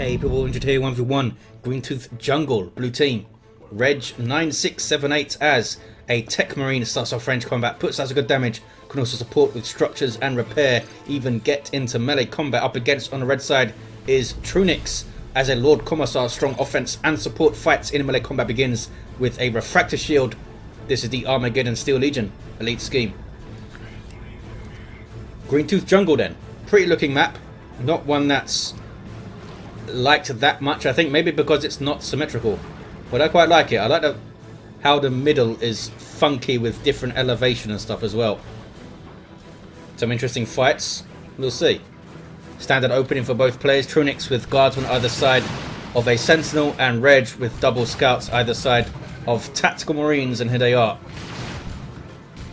Hey people, injured here 1v1, Green Tooth Jungle, blue team. Reg9678 as a Techmarine starts off range combat, puts out a good damage, can also support with structures and repair, even get into melee combat. Up against on the red side is Trunix as a Lord Commissar, strong offense and support, fights in melee combat, begins with a refractor shield. This is the Armageddon Steel Legion elite scheme. Green Tooth Jungle then, pretty looking map, not one that's liked that much, I think maybe because it's not symmetrical, but I quite like it. I like how the middle is funky with different elevation and stuff as well. Some interesting fights, we'll see. Standard opening for both players, Trunix with guardsmen either side of a sentinel and Reg with double scouts either side of tactical marines, and here they are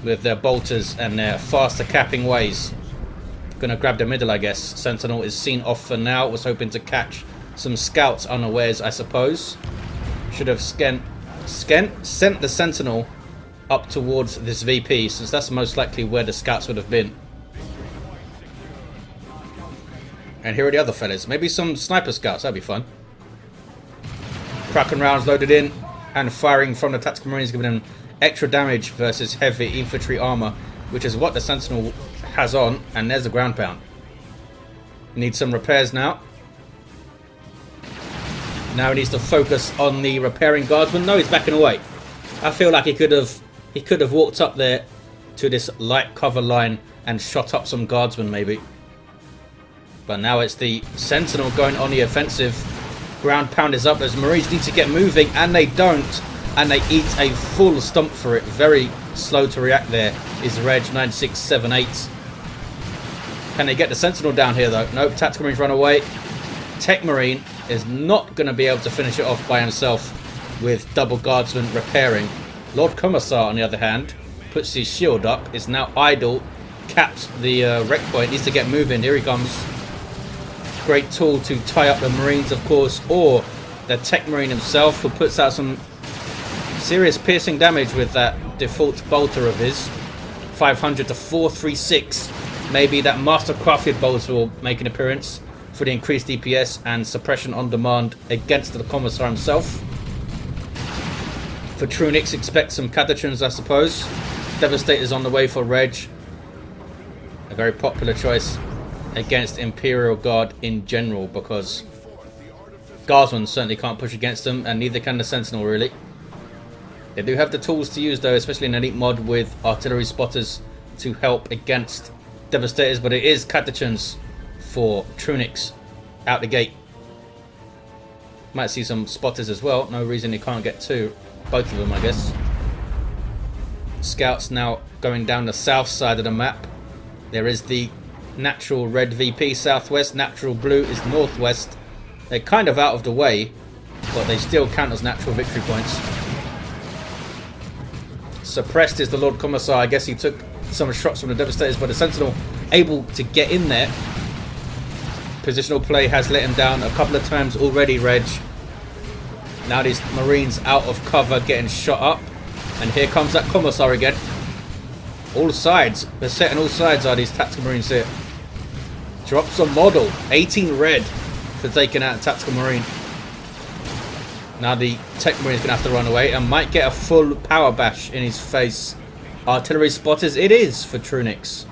with their bolters and their faster capping ways. Gonna grab the middle, I guess. Sentinel is seen off for now. Was hoping to catch some scouts unawares, I suppose. Should have sent the Sentinel up towards this VP, since that's most likely where the scouts would have been. And here are the other fellas. Maybe some sniper scouts, that'd be fun. Kraken rounds loaded in and firing from the tactical marines, giving them extra damage versus heavy infantry armor, which is what the Sentinel has on. And there's a ground pound. Need some repairs now. Now he needs to focus on the repairing guardsman. No, he's backing away. I feel like he could have walked up there to this light cover line and shot up some guardsmen maybe. But now it's the Sentinel going on the offensive. Ground pound is up. Those Marines need to get moving, and they don't. And they eat a full stomp for it. Very slow to react there is Reg9678. Can they get the Sentinel down here though? Nope, tactical marines run away. Techmarine is not going to be able to finish it off by himself with double guardsmen repairing. Lord Commissar, on the other hand, puts his shield up, is now idle, caps the wreck point, needs to get moving. Here he comes. Great tool to tie up the Marines, of course, or the Techmarine himself, who puts out some serious piercing damage with that default bolter of his. 500 to 436. Maybe that master crafted bolter will make an appearance for the increased DPS and suppression on demand against the Commissar himself. For Trunix, expect some Catachans, I suppose. Devastator's on the way for Reg. A very popular choice against Imperial Guard in general, because Guardsmen certainly can't push against them, and neither can the Sentinel really. They do have the tools to use though, especially in elite mod with artillery spotters to help against Devastators, but it is Catachans for Trunix out the gate. Might see some spotters as well. No reason he can't get two. Both of them, I guess. Scouts now going down the south side of the map. There is the natural red VP southwest. Natural blue is northwest. They're kind of out of the way, but they still count as natural victory points. Suppressed is the Lord Commissar. I guess he took some shots from the Devastators, but the Sentinel able to get in there. Positional play has let him down a couple of times already, Reg. Now these Marines out of cover getting shot up. And here comes that Commissar again. All sides. They're setting all sides are these tactical Marines here. Drops a model. 18 red for taking out a tactical Marine. Now the Tech Marine is going to have to run away and might get a full power bash in his face. Artillery spotters it is for Trunix.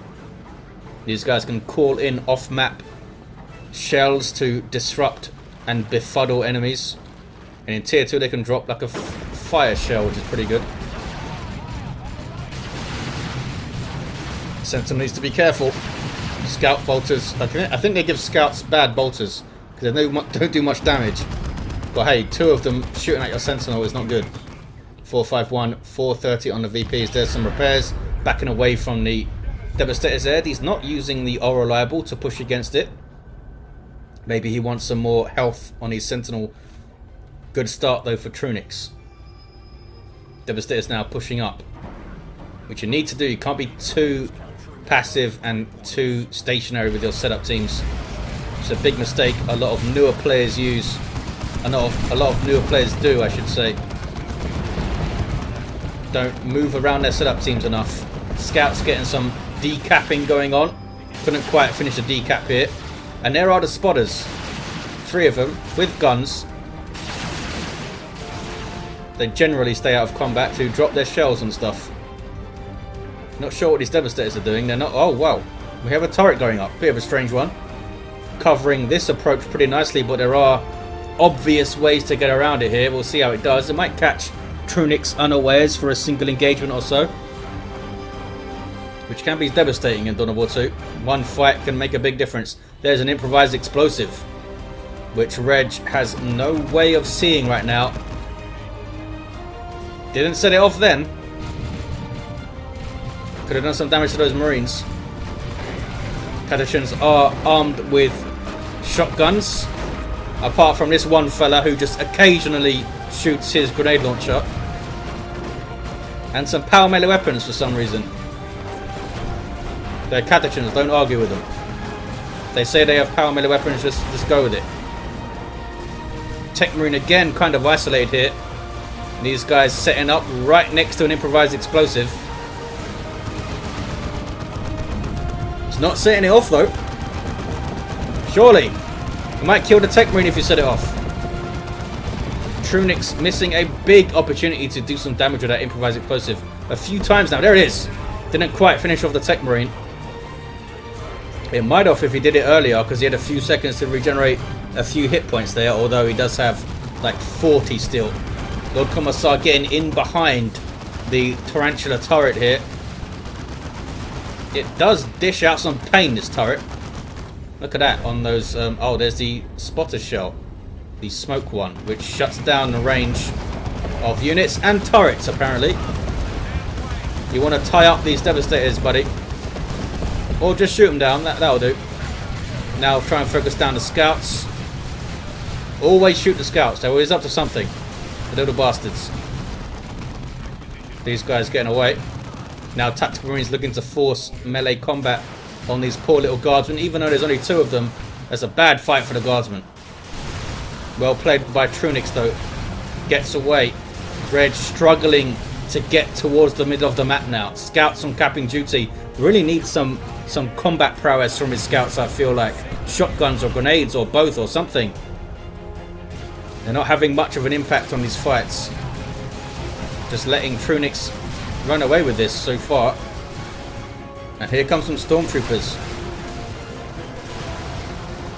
These guys can call in off-map shells to disrupt and befuddle enemies. And in tier 2 they can drop like a fire shell, which is pretty good. Sentinel needs to be careful. Scout bolters. I think they give scouts bad bolters because they don't do much damage. But hey, two of them shooting at your Sentinel is not good. 451, 430 on the VPs. There's some repairs. Backing away from the Devastator's there. He's not using the Aura Reliable to push against it. Maybe he wants some more health on his Sentinel. Good start though for Trunix. Devastator's now pushing up, which you need to do. You can't be too passive and too stationary with your setup teams. It's a big mistake a lot of newer players use. A lot of newer players do, I should say. Don't move around their setup teams enough. Scouts getting some decapping going on. Couldn't quite finish the decap here. And there are the spotters 3 of them with guns. They generally stay out of combat to drop their shells and stuff. Not sure what these Devastators are doing. They're not... Oh, wow. We have a turret going up. Bit of a strange one. Covering this approach pretty nicely, but there are obvious ways to get around it here. We'll see how it does. It might catch Trunix unawares for a single engagement or so, which can be devastating in Dawn of War 2. One fight can make a big difference. There's an improvised explosive, which Reg has no way of seeing right now. Didn't set it off then. Could have done some damage to those Marines. Catachans are armed with shotguns, apart from this one fella who just occasionally shoots his grenade launcher. And some power melee weapons for some reason. They're Catachans, don't argue with them. They say they have power melee weapons, just go with it. Techmarine again kind of isolated here. These guys setting up right next to an improvised explosive. It's not setting it off though. Surely. You might kill the Techmarine if you set it off. Trunix missing a big opportunity to do some damage with that improvised explosive a few times now. There it is. Didn't quite finish off the Techmarine. It might have if he did it earlier, because he had a few seconds to regenerate a few hit points there, although he does have like 40 still. Lord Commissar getting in behind the Tarantula turret here. It does dish out some pain, this turret. Look at that on those... oh, there's the spotter shell. The smoke one, which shuts down the range of units and turrets, apparently. You want to tie up these Devastators, buddy. Or just shoot them down. That'll do. Now try and focus down the scouts. Always shoot the scouts. They're always up to something. The little bastards. These guys getting away. Now Tactical Marines looking to force melee combat on these poor little guardsmen. Even though there's only 2 of them, that's a bad fight for the guardsmen. Well played by Trunix though. Gets away. Reg struggling to get towards the middle of the map now. Scouts on capping duty. Really needs some combat prowess from his scouts, I feel like. Shotguns or grenades or both or something. They're not having much of an impact on these fights. Just letting Trunix run away with this so far. And here comes some stormtroopers.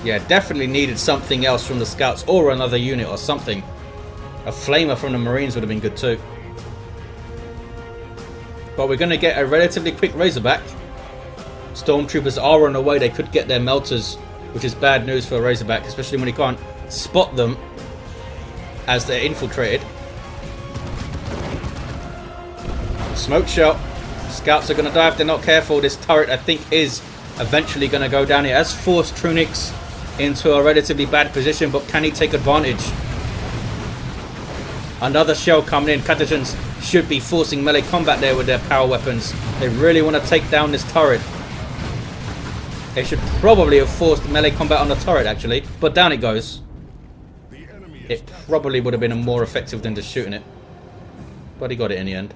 Yeah, definitely needed something else from the scouts or another unit or something. A flamer from the Marines would have been good too. But we're going to get a relatively quick Razorback. Stormtroopers are on the way. They could get their melters, which is bad news for a Razorback, especially when he can't spot them as they're infiltrated. Smoke shell. Scouts are going to die if they're not careful. This turret, I think, is eventually going to go down. It has forced Trunix into a relatively bad position, but can he take advantage? Another shell coming in. Catachans should be forcing melee combat there with their power weapons. They really want to take down this turret. They should probably have forced melee combat on the turret, actually. But down it goes. It probably would have been more effective than just shooting it. But he got it in the end.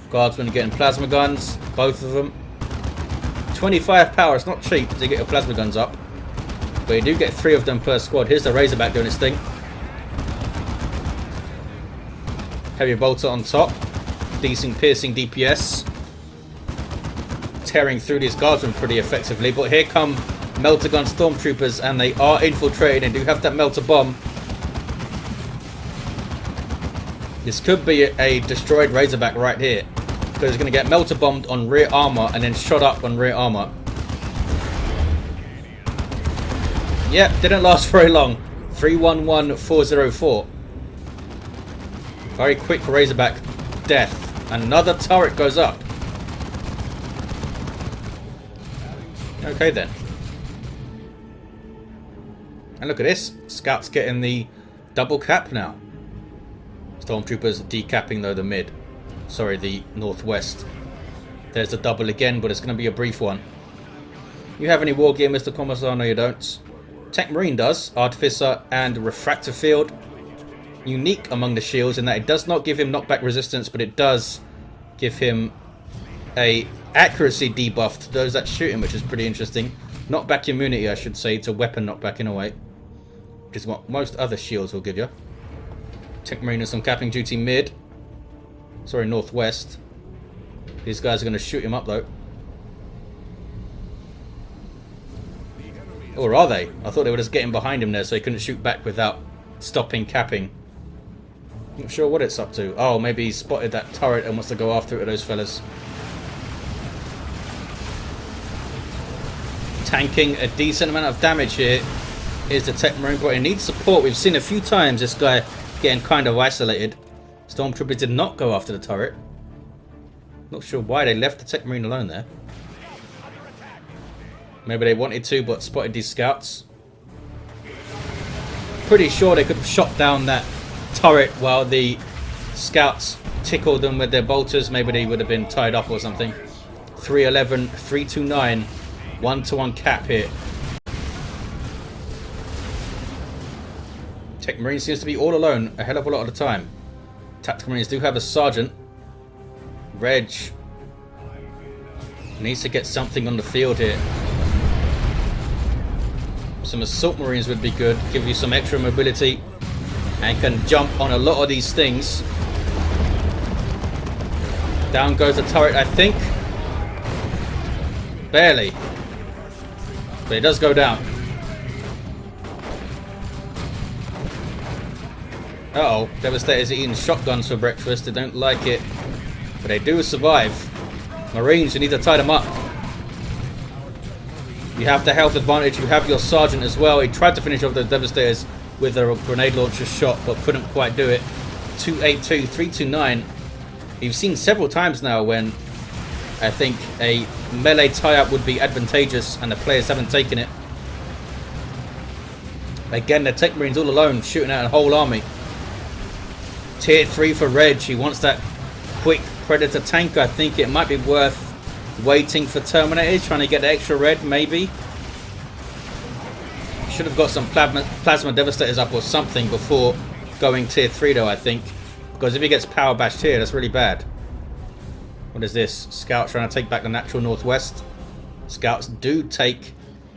Guardsmen getting plasma guns. Both of them. 25 power. It's not cheap to get your plasma guns up. But you do get 3 of them per squad. Here's the Razorback doing its thing. Heavy bolter on top. Decent piercing DPS. Tearing through these guardsmen pretty effectively. But here come melter gun stormtroopers, and they are infiltrated and do have that melter bomb. This could be a destroyed Razorback right here, because it's going to get melter bombed on rear armor and then shot up on rear armor. Yep, didn't last very long. 311404. Very quick Razorback death. Another turret goes up. Okay then. And look at this. Scouts getting the double cap now. Stormtroopers decapping though the mid. Sorry, the northwest. There's the double again, but it's going to be a brief one. You have any war gear, Mr. Commissar? No, you don't. Techmarine does. Artificer and Refractor Field. Unique among the shields in that it does not give him knockback resistance, but it does give him a accuracy debuff to those that shoot him, which is pretty interesting. Knockback immunity, I should say, to weapon knockback in a way. which is what most other shields will give you. Techmarine and some capping duty mid. Sorry, northwest. These guys are going to shoot him up though. Or are they? I thought they were just getting behind him there so he couldn't shoot back without stopping capping. Not sure what it's up to. Oh, maybe he spotted that turret and wants to go after it with those fellas. Tanking a decent amount of damage here is the Techmarine, but he needs support. We've seen a few times this guy getting kind of isolated. Stormtroopers did not go after the turret. Not sure why they left the Techmarine alone there. Maybe they wanted to, but spotted these scouts. Pretty sure they could have shot down that turret while the scouts tickled them with their bolters. Maybe they would have been tied up or something. 311, 329, 1-to-1 cap here. Techmarine seems to be all alone a hell of a lot of the time. Tactical Marines do have a sergeant. Reg needs to get something on the field here. Some Assault Marines would be good, give you some extra mobility and can jump on a lot of these things. Down goes the turret, I think. Barely. But it does go down. Uh-oh, Devastators are eating shotguns for breakfast. They don't like it. But they do survive. Marines, you need to tie them up. You have the health advantage. You have your sergeant as well. He tried to finish off the Devastators with a grenade launcher shot, but couldn't quite do it. 282, 329. You've seen several times now when I think a melee tie-up would be advantageous and the players haven't taken it. Again, the Techmarines all alone, shooting at a whole army. Tier 3 for Reg. He wants that quick Predator tank. I think it might be worth waiting for Terminators, trying to get the extra red, maybe. Should have got some plasma Devastators up or something before going tier 3 though, I think. Because if he gets power bashed here, that's really bad. What is this? Scouts trying to take back the natural northwest. Scouts do take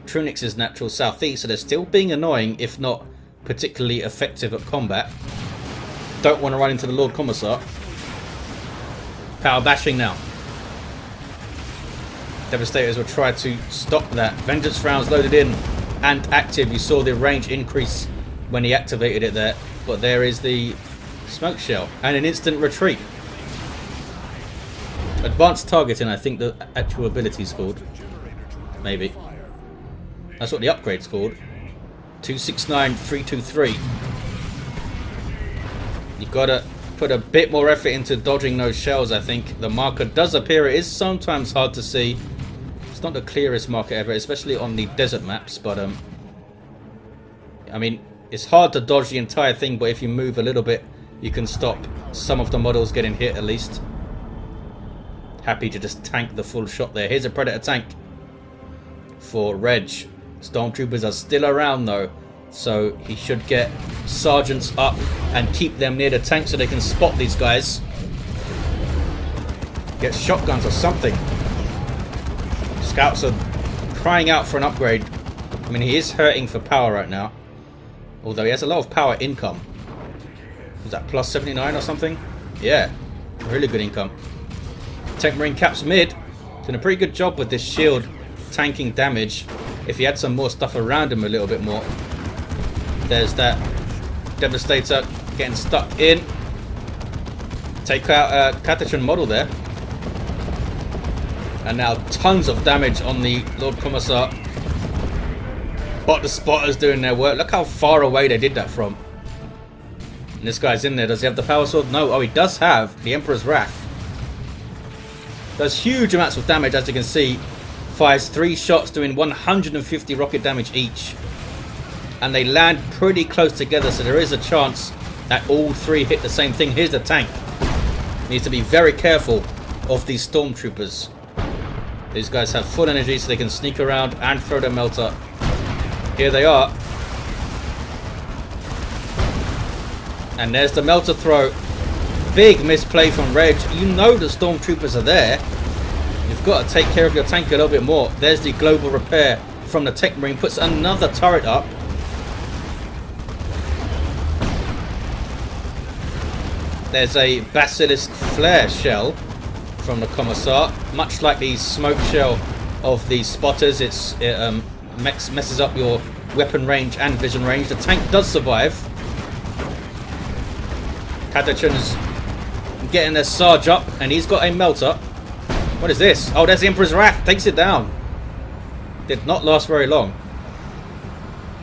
Trunix's natural southeast, so they're still being annoying, if not particularly effective at combat. Don't want to run into the Lord Commissar. Power bashing now. Devastators will try to stop that. Vengeance rounds loaded in and active. You saw the range increase when he activated it there. But there is the smoke shell and an instant retreat. Advanced targeting, I think the actual ability is called. Maybe. That's what the upgrade's called. 269, 323. You gotta put a bit more effort into dodging those shells, I think. The marker does appear. It is sometimes hard to see. It's not the clearest marker ever, especially on the desert maps, but I mean, it's hard to dodge the entire thing, but if you move a little bit, you can stop some of the models getting hit at least. Happy to just tank the full shot there. Here's a Predator tank for Reg. Stormtroopers are still around though, so he should get sergeants up and keep them near the tank so they can spot these guys. Get shotguns or something. Scouts are crying out for an upgrade. I mean, he is hurting for power right now, although he has a lot of power income. Is that plus 79 or something? Yeah, really good income. Techmarine caps mid. Doing a pretty good job with this shield tanking damage. If he had some more stuff around him a little bit more. There's that Devastator getting stuck in. Take out a Catachan model there. And now tons of damage on the Lord Commissar. But the spotters doing their work. Look how far away they did that from. And this guy's in there. Does he have the power sword? No. Oh, he does have the Emperor's Wrath. Does huge amounts of damage, as you can see. Fires 3 shots doing 150 rocket damage each. And they land pretty close together, so there is a chance that all 3 hit the same thing. Here's the tank. Needs to be very careful of these stormtroopers. These guys have full energy, so they can sneak around and throw their melter. Here they are. And there's the melter throw. Big misplay from Reg. You know the stormtroopers are there. You've got to take care of your tank a little bit more. There's the global repair from the Techmarine. Puts another turret up. There's a Basilisk Flare shell from the Commissar. Much like the smoke shell of the spotters, it messes up your weapon range and vision range. The tank does survive. Catachan's getting their Sarge up, and he's got a melter. What is this? Oh, there's the Emperor's Wrath. Takes it down. Did not last very long.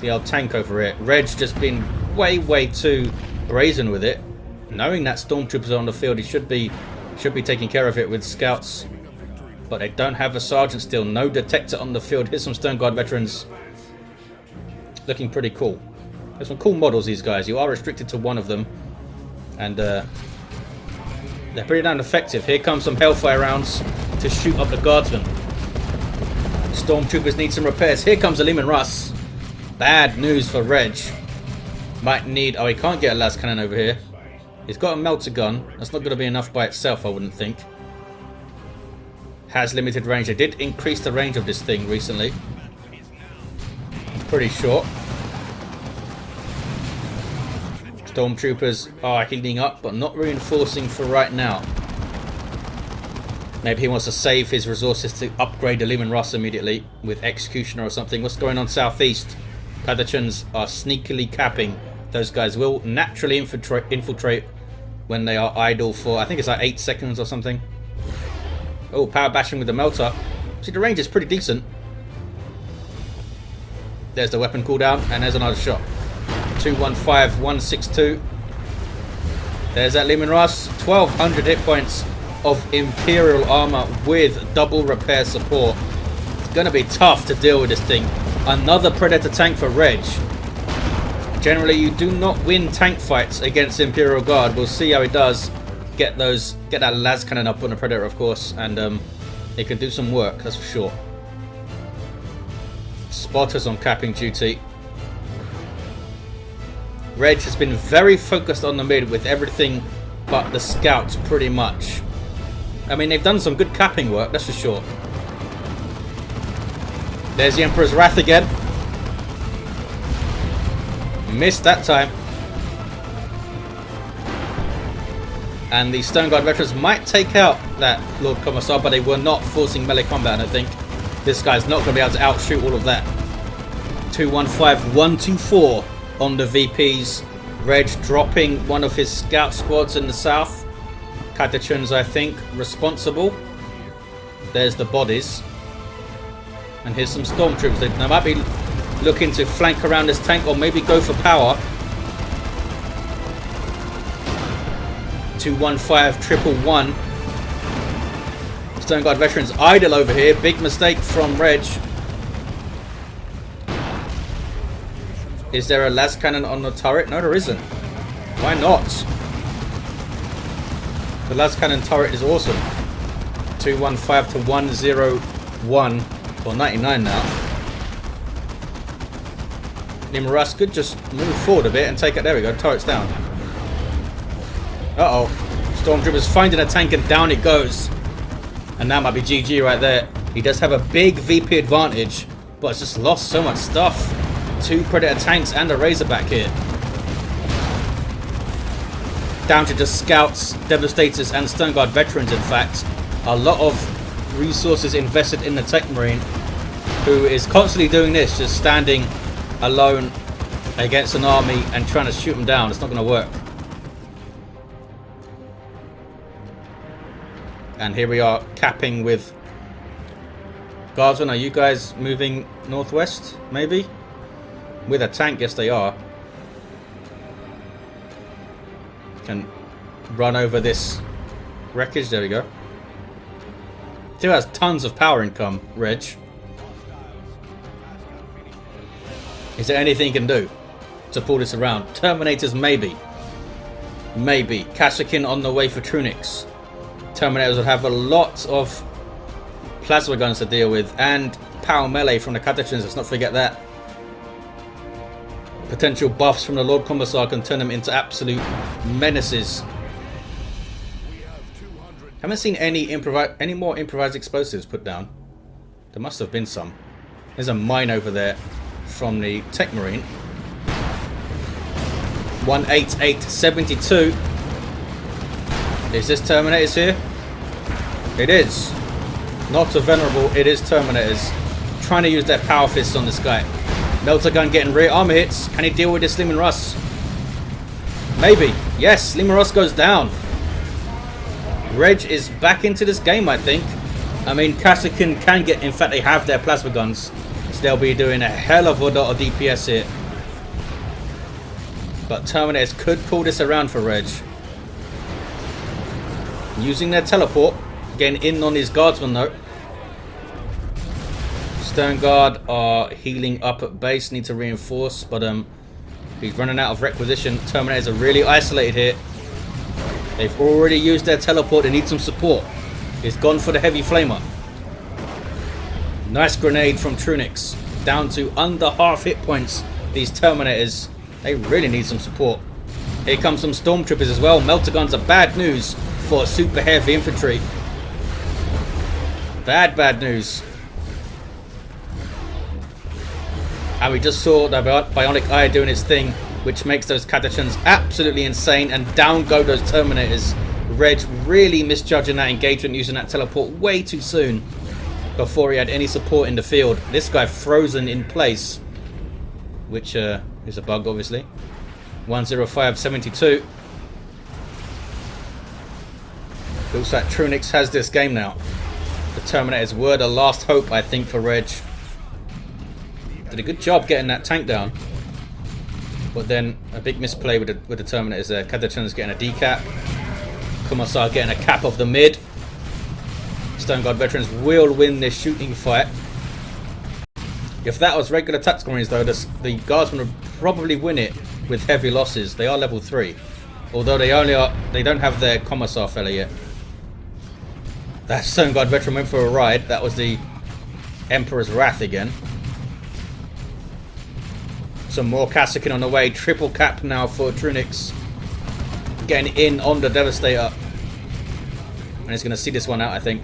The old tank over here. Reg just been way too brazen with it. Knowing that stormtroopers are on the field, he should be taking care of it with scouts. But they don't have a sergeant still. No detector on the field. Here's some Stone Guard veterans. Looking pretty cool. There's some cool models, these guys. You are restricted to one of them. And they're pretty damn effective. Here comes some Hellfire rounds to shoot up the guardsmen. Stormtroopers need some repairs. Here comes a Leman Russ. Bad news for Reg. Might need... Oh, he can't get a las cannon over here. He's got a melter gun. That's not going to be enough by itself, I wouldn't think. Has limited range. They did increase the range of this thing recently. Pretty short. Stormtroopers are healing up, but not reinforcing for right now. Maybe he wants to save his resources to upgrade the Leman Russ immediately with Executioner or something. What's going on southeast? Catachans are sneakily capping. Those guys will naturally infiltrate when they are idle for, I think it's like 8 seconds or something. Oh, power bashing with the melter. See, the range is pretty decent. There's the weapon cooldown, and there's another shot. 215, 162. There's that Leman Russ. 1200 hit points of Imperial armor with double repair support. It's going to be tough to deal with this thing. Another Predator tank for Reg. Generally, you do not win tank fights against Imperial Guard. We'll see how he does. Get that las cannon up on the Predator, of course, and it can do some work, that's for sure. Spotters on capping duty. Reg has been very focused on the mid with everything but the scouts, pretty much. I mean, they've done some good capping work, that's for sure. There's the Emperor's Wrath again. Missed that time. And the Stone Guard veterans might take out that Lord Commissar, but they were not forcing melee combat, I think. This guy's not going to be able to outshoot all of that. 215, 124 on the VPs. Reg dropping one of his scout squads in the south. Catachans, I think, responsible. There's the bodies. And here's some stormtroopers. They might be looking to flank around this tank or maybe go for power. 215, 111. Stone Guard veterans idle over here. Big mistake from Reg. Is there a las cannon on the turret? No, there isn't. Why not? The las cannon turret is awesome. 215 to 101 or 99 now. Leman Russ could just move forward a bit and take it. There we go. Turret's down. Uh-oh. Stormtroopers finding a tank and down it goes. And that might be GG right there. He does have a big VP advantage, but it's just lost so much stuff. 2 Predator tanks and a Razorback here. Down to just scouts, Devastators and Stone Guard veterans, in fact. A lot of resources invested in the Techmarine, who is constantly doing this, just standing alone against an army and trying to shoot them down. It's not going to work. And here we are capping with Guardsmen. Are you guys moving northwest? Maybe? With a tank? Yes, they are. Can run over this wreckage. There we go. Still has tons of power income, Reg. Is there anything you can do to pull this around? Terminators, maybe. Maybe. Kashyyykin on the way for Trunix. Terminators would have a lot of plasma guns to deal with and power melee from the Catachans. Let's not forget that. Potential buffs from the Lord Commissar can turn them into absolute menaces. Haven't seen any more improvised explosives put down. There must have been some. There's a mine over there from the Techmarine. 18872. Is this Terminators here? It is. Not a Venerable, it is Terminators. Trying to use their power fists on this guy. Melter Gun getting rear armor hits. Can he deal with this Leman Russ? Maybe. Yes, Leman Russ goes down. Reg is back into this game, I think. I mean, Kasrkin can get... In fact, they have their plasma guns. So they'll be doing a hell of a lot of DPS here. But Terminators could pull this around for Reg. Using their teleport. Getting in on his guardsman, though. Stone Guard are healing up at base. Need to reinforce. But he's running out of requisition. Terminators are really isolated here. They've already used their teleport. They need some support. He's gone for the heavy flamer. Nice grenade from Trunix. Down to under half hit points. These Terminators, they really need some support. Here comes some Stormtroopers as well. Melter Guns are bad news for super heavy infantry. Bad news. And we just saw the Bionic Eye doing its thing, which makes those Catachans absolutely insane, and down go those Terminators. Reg really misjudging that engagement, using that teleport way too soon before he had any support in the field. This guy frozen in place, which is a bug, obviously. 10572. Looks like Trunix has this game now. The Terminators were the last hope, I think, for Reg. Did a good job getting that tank down. But then a big misplay with the Terminators there. Catachan's getting a decap. Commissar getting a cap of the mid. Stone Guard veterans will win this shooting fight. If that was regular tactical marines, though, the guardsmen would probably win it with heavy losses. They are level 3. Although they don't have their Commissar fella yet. That Stone Guard veteran went for a ride. That was the Emperor's Wrath again. Some more Kasrkin on the way. Triple cap now for Trunix. Getting in on the Devastator. And he's going to see this one out, I think.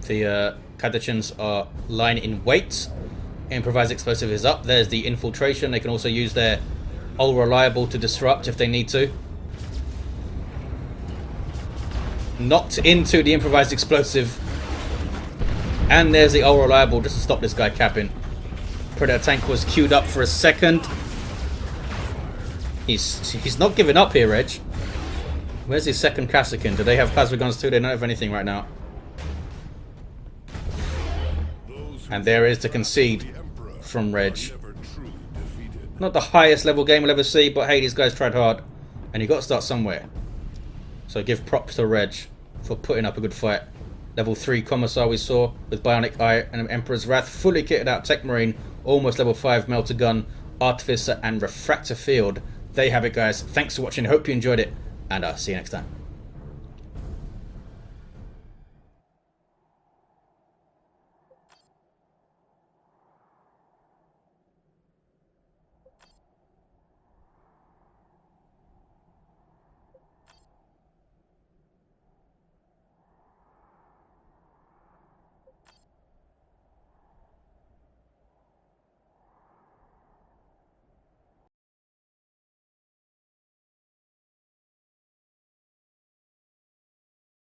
The Catachans are lying in wait. Improvised explosive is up. There's the infiltration. They can also use their All Reliable to disrupt if they need to. Knocked into the improvised explosive. And there's the All Reliable just to stop this guy capping. Predator tank was queued up for a second. He's not giving up here, Reg. Where's his second Kasrkin? Do they have plasma guns too? They don't have anything right now. And there is the concede from Reg. Not the highest level game we'll ever see, but hey, these guys tried hard. And you got to start somewhere. So give props to Reg for putting up a good fight. Level 3 Commissar we saw with Bionic Eye and Emperor's Wrath. Fully kitted out Techmarine. Almost level 5 Melter Gun, Artificer and Refractor Field. There you have it, guys. Thanks for watching. Hope you enjoyed it. And I'll see you next time.